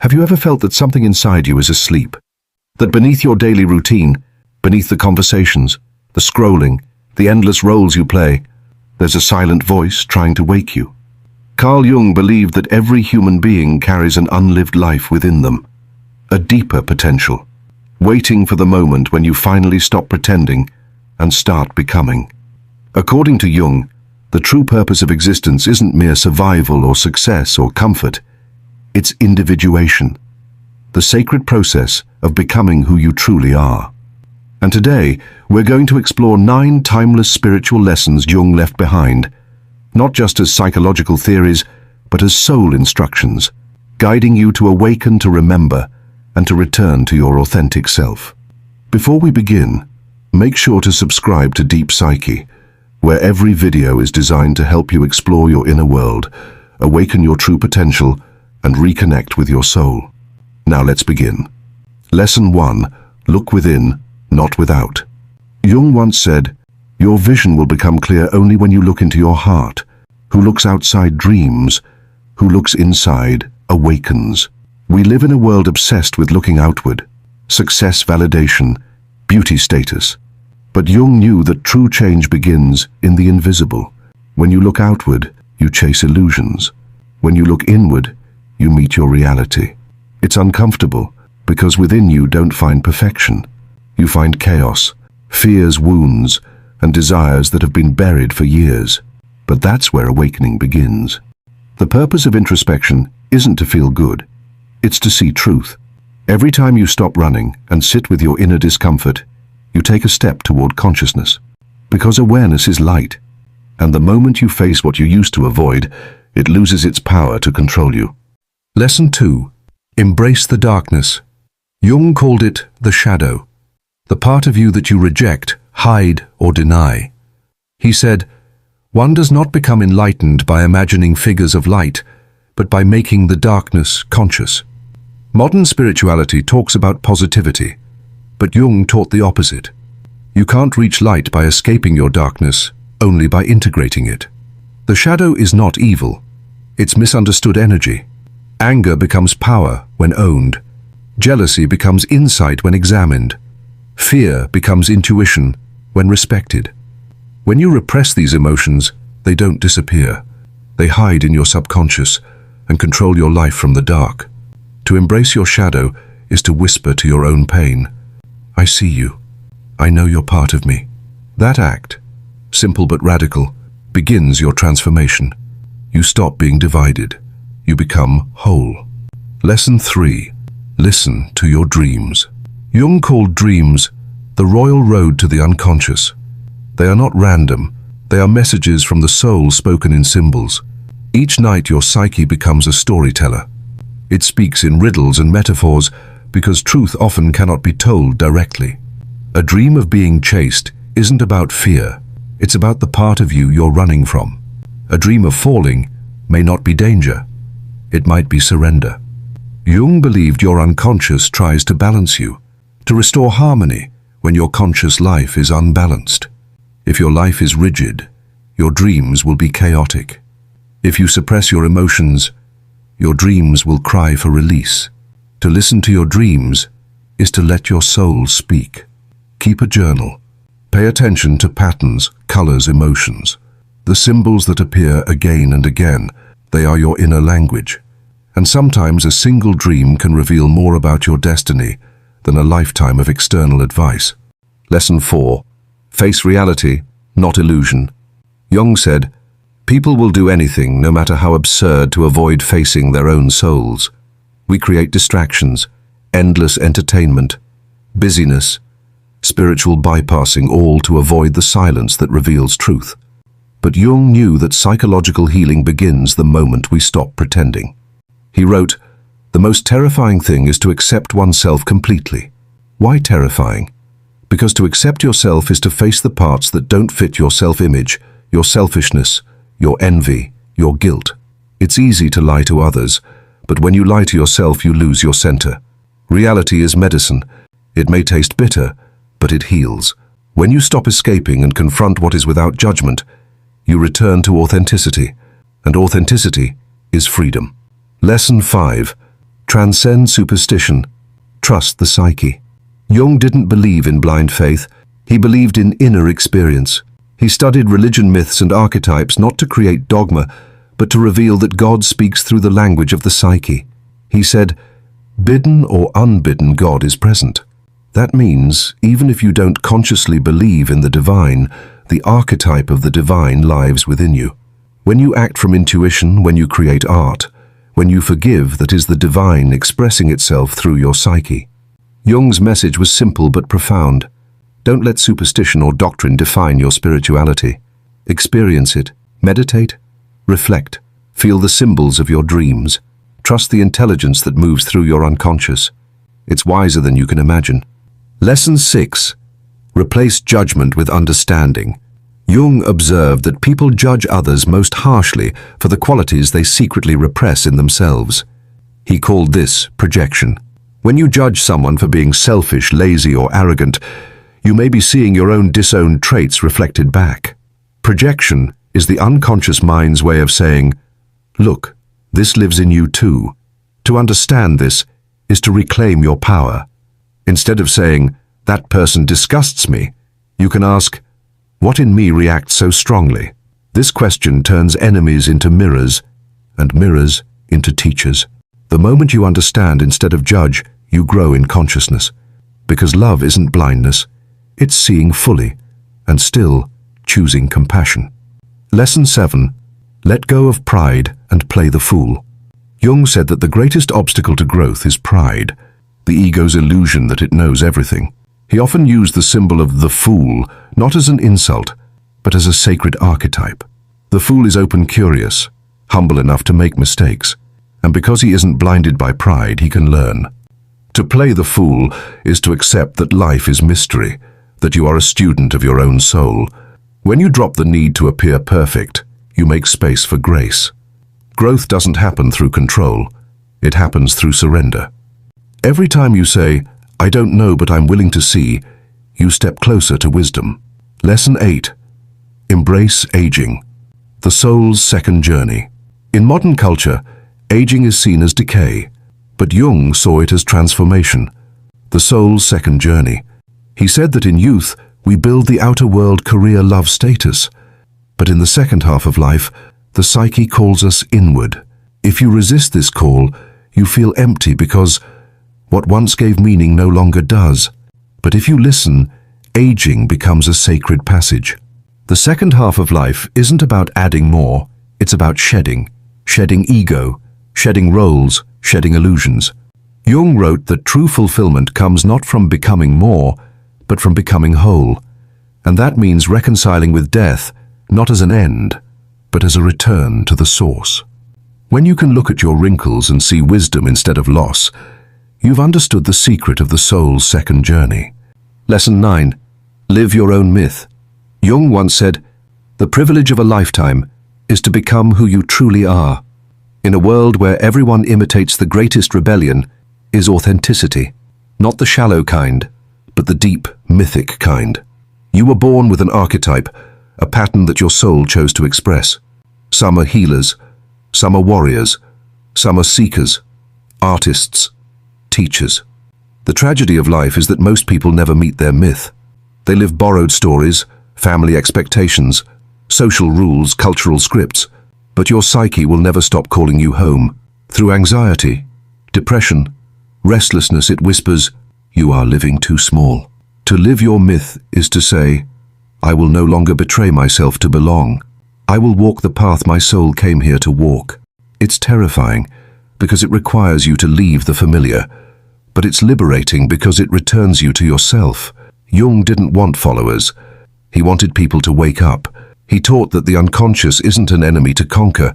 Have you ever felt that something inside you is asleep? That beneath your daily routine, beneath the conversations, the scrolling, the endless roles you play, there's a silent voice trying to wake you? Carl Jung believed that every human being carries an unlived life within them, a deeper potential, waiting for the moment when you finally stop pretending and start becoming. According to Jung, the true purpose of existence isn't mere survival or success or comfort. It's individuation, the sacred process of becoming who you truly are. And today, we're going to explore 9 timeless spiritual lessons Jung left behind, not just as psychological theories, but as soul instructions, guiding you to awaken, to remember, and to return to your authentic self. Before we begin, make sure to subscribe to Deep Psyche, where every video is designed to help you explore your inner world, awaken your true potential, and reconnect with your soul. Now let's begin. Lesson 1. Look within, not without. Jung once said, "Your vision will become clear only when you look into your heart. Who looks outside dreams, who looks inside awakens." We live in a world obsessed with looking outward, success validation, beauty status. But Jung knew that true change begins in the invisible. When you look outward, you chase illusions. When you look inward, you meet your reality. It's uncomfortable, because within you don't find perfection. You find chaos, fears, wounds, and desires that have been buried for years. But that's where awakening begins. The purpose of introspection isn't to feel good. It's to see truth. Every time you stop running and sit with your inner discomfort, you take a step toward consciousness. Because awareness is light, and the moment you face what you used to avoid, it loses its power to control you. Lesson 2. Embrace the darkness. Jung called it the shadow, the part of you that you reject, hide, or deny. He said, "One does not become enlightened by imagining figures of light, but by making the darkness conscious." Modern spirituality talks about positivity, but Jung taught the opposite. You can't reach light by escaping your darkness, only by integrating it. The shadow is not evil. It's misunderstood energy. Anger becomes power when owned. Jealousy becomes insight when examined. Fear becomes intuition when respected. When you repress these emotions, they don't disappear. They hide in your subconscious and control your life from the dark. To embrace your shadow is to whisper to your own pain, "I see you. I know you're part of me." That act, simple but radical, begins your transformation. You stop being divided. You become whole. Lesson 3. Listen to your dreams. Jung called dreams the royal road to the unconscious. They are not random. They are messages from the soul spoken in symbols. Each night your psyche becomes a storyteller. It speaks in riddles and metaphors because truth often cannot be told directly. A dream of being chased isn't about fear. It's about the part of you you're running from. A dream of falling may not be danger. It might be surrender. Jung believed your unconscious tries to balance you, to restore harmony when your conscious life is unbalanced. If your life is rigid, your dreams will be chaotic. If you suppress your emotions, your dreams will cry for release. To listen to your dreams is to let your soul speak. Keep a journal. Pay attention to patterns, colors, emotions. The symbols that appear again and again, they are your inner language. And sometimes a single dream can reveal more about your destiny than a lifetime of external advice. Lesson 4. Face reality, not illusion. Jung said, "People will do anything, no matter how absurd, to avoid facing their own souls. We create distractions, endless entertainment, busyness, spiritual bypassing, all to avoid the silence that reveals truth." But Jung knew that psychological healing begins the moment we stop pretending. He wrote, "The most terrifying thing is to accept oneself completely." Why terrifying? Because to accept yourself is to face the parts that don't fit your self-image, your selfishness, your envy, your guilt. It's easy to lie to others, but when you lie to yourself, you lose your center. Reality is medicine. It may taste bitter, but it heals. When you stop escaping and confront what is without judgment, you return to authenticity, and authenticity is freedom. Lesson 5. Transcend superstition. Trust the psyche. Jung didn't believe in blind faith. He believed in inner experience. He studied religion myths and archetypes not to create dogma, but to reveal that God speaks through the language of the psyche. He said, "Bidden or unbidden, God is present." That means, even if you don't consciously believe in the divine, the archetype of the divine lives within you. When you act from intuition, when you create art, when you forgive, that is the divine expressing itself through your psyche. Jung's message was simple but profound. Don't let superstition or doctrine define your spirituality. Experience it, meditate, reflect, feel the symbols of your dreams. Trust the intelligence that moves through your unconscious. It's wiser than you can imagine. Lesson 6. Replace judgment with understanding. Jung observed that people judge others most harshly for the qualities they secretly repress in themselves. He called this projection. When you judge someone for being selfish, lazy, or arrogant, you may be seeing your own disowned traits reflected back. Projection is the unconscious mind's way of saying, "Look, this lives in you too." To understand this is to reclaim your power. Instead of saying, "That person disgusts me," you can ask, "What in me reacts so strongly?" This question turns enemies into mirrors, and mirrors into teachers. The moment you understand instead of judge, you grow in consciousness. Because love isn't blindness, it's seeing fully, and still choosing compassion. Lesson 7. Let go of pride and play the fool. Jung said that the greatest obstacle to growth is pride, the ego's illusion that it knows everything. He often used the symbol of the fool, not as an insult, but as a sacred archetype. The fool is open curious, humble enough to make mistakes, and because he isn't blinded by pride, he can learn. To play the fool is to accept that life is mystery, that you are a student of your own soul. When you drop the need to appear perfect, you make space for grace. Growth doesn't happen through control, it happens through surrender. Every time you say, "I don't know but I'm willing to see," you step closer to wisdom. Lesson 8. Embrace aging. The soul's second journey. In modern culture, aging is seen as decay, but Jung saw it as transformation, the soul's second journey. He said that in youth, we build the outer world career love status, but in the second half of life, the psyche calls us inward. If you resist this call, you feel empty because what once gave meaning no longer does. But if you listen, aging becomes a sacred passage. The second half of life isn't about adding more, it's about shedding. Shedding ego, shedding roles, shedding illusions. Jung wrote that true fulfillment comes not from becoming more, but from becoming whole. And that means reconciling with death, not as an end, but as a return to the source. When you can look at your wrinkles and see wisdom instead of loss, you've understood the secret of the soul's second journey. Lesson 9. Live your own myth. Jung once said, "The privilege of a lifetime is to become who you truly are." In a world where everyone imitates the greatest rebellion is authenticity, not the shallow kind, but the deep, mythic kind. You were born with an archetype, a pattern that your soul chose to express. Some are healers, some are warriors, some are seekers, artists, teachers. The tragedy of life is that most people never meet their myth. They live borrowed stories, family expectations, social rules, cultural scripts, but your psyche will never stop calling you home. Through anxiety, depression, restlessness, it whispers, "You are living too small." To live your myth is to say, "I will no longer betray myself to belong. I will walk the path my soul came here to walk." It's terrifying because it requires you to leave the familiar, but it's liberating because it returns you to yourself. Jung didn't want followers. He wanted people to wake up. He taught that the unconscious isn't an enemy to conquer,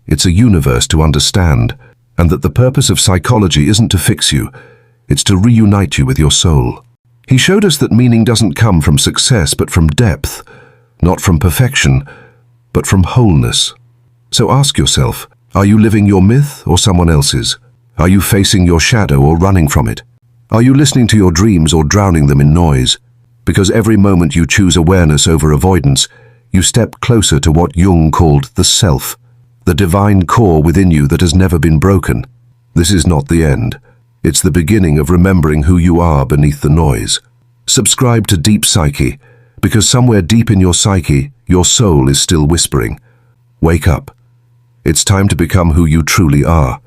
it's a universe to understand, and that the purpose of psychology isn't to fix you, it's to reunite you with your soul. He showed us that meaning doesn't come from success but from depth, not from perfection, but from wholeness. So ask yourself, are you living your myth or someone else's? Are you facing your shadow or running from it? Are you listening to your dreams or drowning them in noise? Because every moment you choose awareness over avoidance, you step closer to what Jung called the self, the divine core within you that has never been broken. This is not the end. It's the beginning of remembering who you are beneath the noise. Subscribe to Deep Psyche, because somewhere deep in your psyche, your soul is still whispering. Wake up. It's time to become who you truly are.